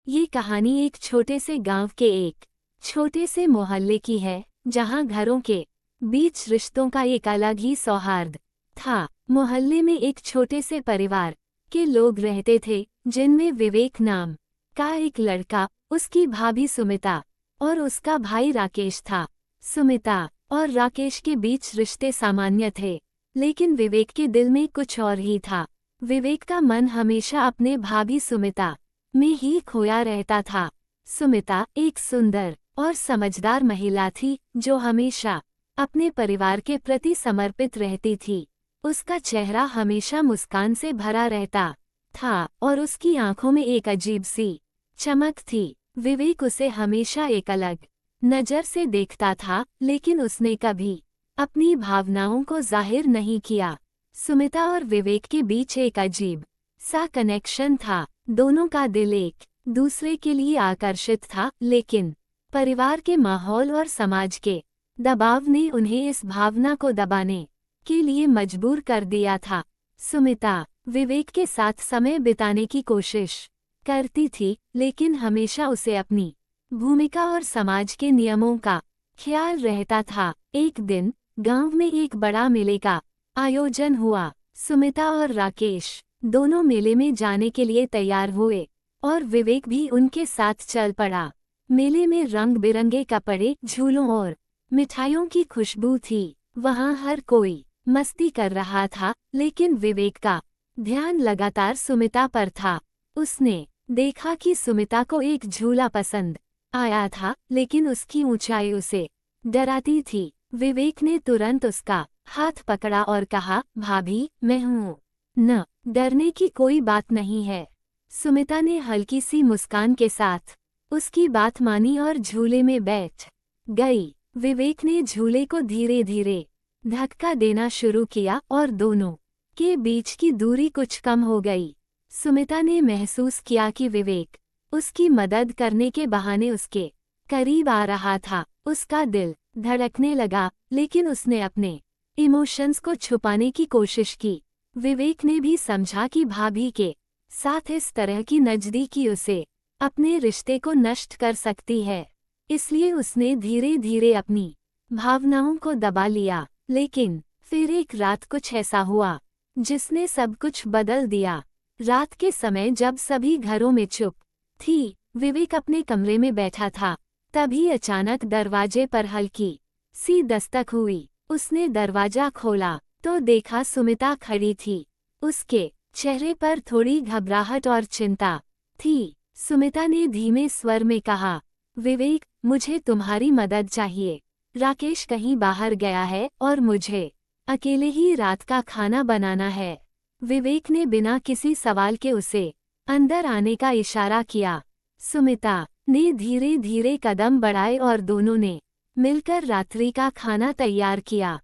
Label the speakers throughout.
Speaker 1: ये कहानी एक छोटे से गांव के एक छोटे से मोहल्ले की है, जहां घरों के बीच रिश्तों का एक अलग ही सौहार्द था। मोहल्ले में एक छोटे से परिवार के लोग रहते थे, जिनमें विवेक नाम का एक लड़का, उसकी भाभी सुमिता और उसका भाई राकेश था। सुमिता और राकेश के बीच रिश्ते सामान्य थे, लेकिन विवेक के दिल में कुछ और ही था। विवेक का मन हमेशा अपने भाभी सुमिता में ही खोया रहता था। सुमिता एक सुंदर और समझदार महिला थी, जो हमेशा अपने परिवार के प्रति समर्पित रहती थी। उसका चेहरा हमेशा मुस्कान से भरा रहता था और उसकी आंखों में एक अजीब सी चमक थी। विवेक उसे हमेशा एक अलग नज़र से देखता था, लेकिन उसने कभी अपनी भावनाओं को जाहिर नहीं किया। सुमिता और विवेक के बीच एक अजीब सा कनेक्शन था। दोनों का दिल एक दूसरे के लिए आकर्षित था, लेकिन परिवार के माहौल और समाज के दबाव ने उन्हें इस भावना को दबाने के लिए मजबूर कर दिया था। सुमिता विवेक के साथ समय बिताने की कोशिश करती थी, लेकिन हमेशा उसे अपनी भूमिका और समाज के नियमों का ख्याल रहता था। एक दिन गांव में एक बड़ा मेले का आयोजन हुआ। सुमिता और राकेश दोनों मेले में जाने के लिए तैयार हुए और विवेक भी उनके साथ चल पड़ा। मेले में रंग बिरंगे कपड़े, झूलों और मिठाइयों की खुशबू थी। वहां हर कोई मस्ती कर रहा था, लेकिन विवेक का ध्यान लगातार सुमिता पर था। उसने देखा कि सुमिता को एक झूला पसंद आया था, लेकिन उसकी ऊंचाई उसे डराती थी। विवेक ने तुरंत उसका हाथ पकड़ा और कहा, भाभी, मैं हूँ न, डरने की कोई बात नहीं है। सुमिता ने हल्की सी मुस्कान के साथ उसकी बात मानी और झूले में बैठ गई। विवेक ने झूले को धीरे धीरे धक्का देना शुरू किया और दोनों के बीच की दूरी कुछ कम हो गई। सुमिता ने महसूस किया कि विवेक उसकी मदद करने के बहाने उसके करीब आ रहा था। उसका दिल धड़कने लगा, लेकिन उसने अपने इमोशंस को छुपाने की कोशिश की। विवेक ने भी समझा कि भाभी के साथ इस तरह की नज़दीकी उसे अपने रिश्ते को नष्ट कर सकती है, इसलिए उसने धीरे धीरे अपनी भावनाओं को दबा लिया। लेकिन फिर एक रात कुछ ऐसा हुआ जिसने सब कुछ बदल दिया। रात के समय जब सभी घरों में चुप थी, विवेक अपने कमरे में बैठा था। तभी अचानक दरवाजे पर हल्की सी दस्तक हुई। उसने दरवाजा खोला तो देखा सुमिता खड़ी थी। उसके चेहरे पर थोड़ी घबराहट और चिंता थी। सुमिता ने धीमे स्वर में कहा, विवेक, मुझे तुम्हारी मदद चाहिए। राकेश कहीं बाहर गया है और मुझे अकेले ही रात का खाना बनाना है। विवेक ने बिना किसी सवाल के उसे अंदर आने का इशारा किया। सुमिता ने धीरे धीरे कदम बढ़ाए और दोनों ने मिलकर रात्रि का खाना तैयार किया।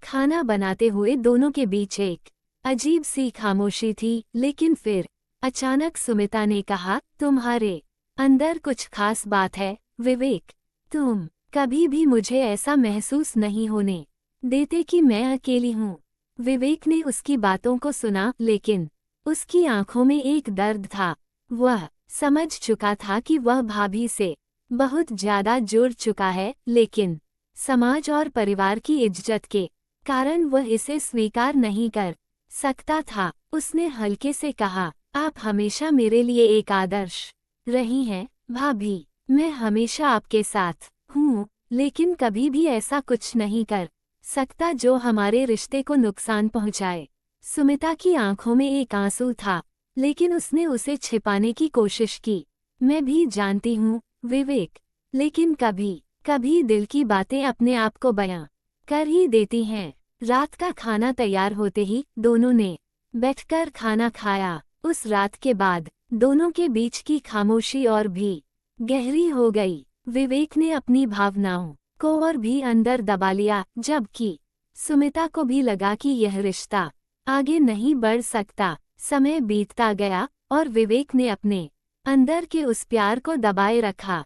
Speaker 1: खाना बनाते हुए दोनों के बीच एक अजीब सी खामोशी थी, लेकिन फिर अचानक सुमिता ने कहा, तुम्हारे अंदर कुछ खास बात है विवेक। तुम कभी भी मुझे ऐसा महसूस नहीं होने देते कि मैं अकेली हूँ। विवेक ने उसकी बातों को सुना, लेकिन उसकी आंखों में एक दर्द था। वह समझ चुका था कि वह भाभी से बहुत ज्यादा जुड़ चुका है, लेकिन समाज और परिवार की इज्जत के कारण वह इसे स्वीकार नहीं कर सकता था। उसने हल्के से कहा, आप हमेशा मेरे लिए एक आदर्श रही हैं भाभी। मैं हमेशा आपके साथ हूँ, लेकिन कभी भी ऐसा कुछ नहीं कर सकता जो हमारे रिश्ते को नुकसान पहुँचाए। सुमिता की आंखों में एक आंसू था, लेकिन उसने उसे छिपाने की कोशिश की। मैं भी जानती हूँ विवेक, लेकिन कभी कभी दिल की बातें अपने आप को बयां कर ही देती हैं। रात का खाना तैयार होते ही दोनों ने बैठकर खाना खाया। उस रात के बाद दोनों के बीच की खामोशी और भी गहरी हो गई। विवेक ने अपनी भावनाओं को और भी अंदर दबा लिया, जबकि सुमिता को भी लगा कि यह रिश्ता आगे नहीं बढ़ सकता। समय बीतता गया और विवेक ने अपने अंदर के उस प्यार को दबाए रखा।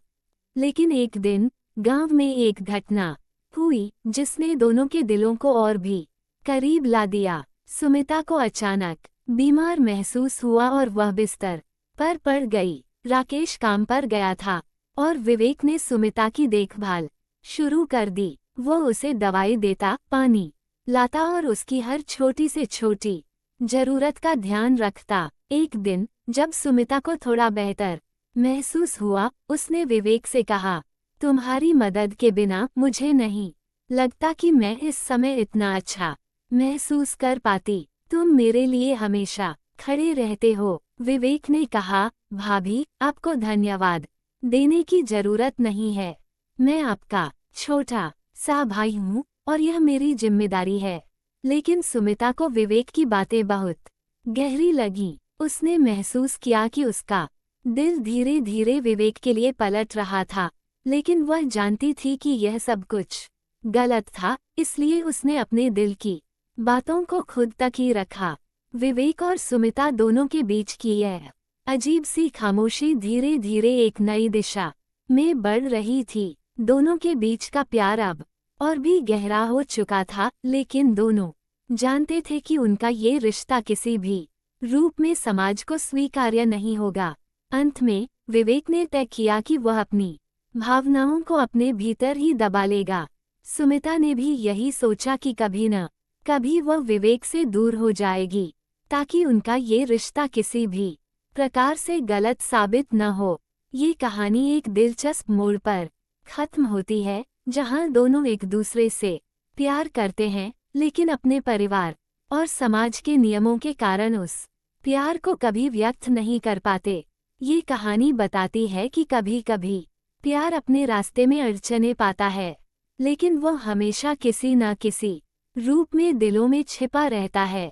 Speaker 1: लेकिन एक दिन गांव में एक घटना हुई जिसने दोनों के दिलों को और भी करीब ला दिया। सुमिता को अचानक बीमार महसूस हुआ और वह बिस्तर पर पड़ गई। राकेश काम पर गया था और विवेक ने सुमिता की देखभाल शुरू कर दी। वो उसे दवाई देता, पानी लाता और उसकी हर छोटी से छोटी जरूरत का ध्यान रखता। एक दिन जब सुमिता को थोड़ा बेहतर महसूस हुआ, उसने विवेक से कहा, तुम्हारी मदद के बिना मुझे नहीं लगता कि मैं इस समय इतना अच्छा महसूस कर पाती। तुम मेरे लिए हमेशा खड़े रहते हो। विवेक ने कहा, भाभी, आपको धन्यवाद देने की जरूरत नहीं है। मैं आपका छोटा सा भाई हूँ और यह मेरी जिम्मेदारी है। लेकिन सुमिता को विवेक की बातें बहुत गहरी लगी। उसने महसूस किया कि उसका दिल धीरे धीरे विवेक के लिए पलट रहा था, लेकिन वह जानती थी कि यह सब कुछ गलत था, इसलिए उसने अपने दिल की बातों को खुद तक ही रखा। विवेक और सुमिता दोनों के बीच की यह अजीब सी खामोशी धीरे धीरे एक नई दिशा में बढ़ रही थी। दोनों के बीच का प्यार अब और भी गहरा हो चुका था, लेकिन दोनों जानते थे कि उनका ये रिश्ता किसी भी रूप में समाज को स्वीकार्य नहीं होगा। अंत में विवेक ने तय किया कि वह अपनी भावनाओं को अपने भीतर ही दबा लेगा। सुमिता ने भी यही सोचा कि कभी न कभी वह विवेक से दूर हो जाएगी, ताकि उनका ये रिश्ता किसी भी प्रकार से गलत साबित न हो। ये कहानी एक दिलचस्प मोड़ पर खत्म होती है, जहां दोनों एक दूसरे से प्यार करते हैं, लेकिन अपने परिवार और समाज के नियमों के कारण उस प्यार को कभी व्यक्त नहीं कर पाते। ये कहानी बताती है कि कभी कभी प्यार अपने रास्ते में अड़चने पाता है, लेकिन वह हमेशा किसी न किसी रूप में दिलों में छिपा रहता है।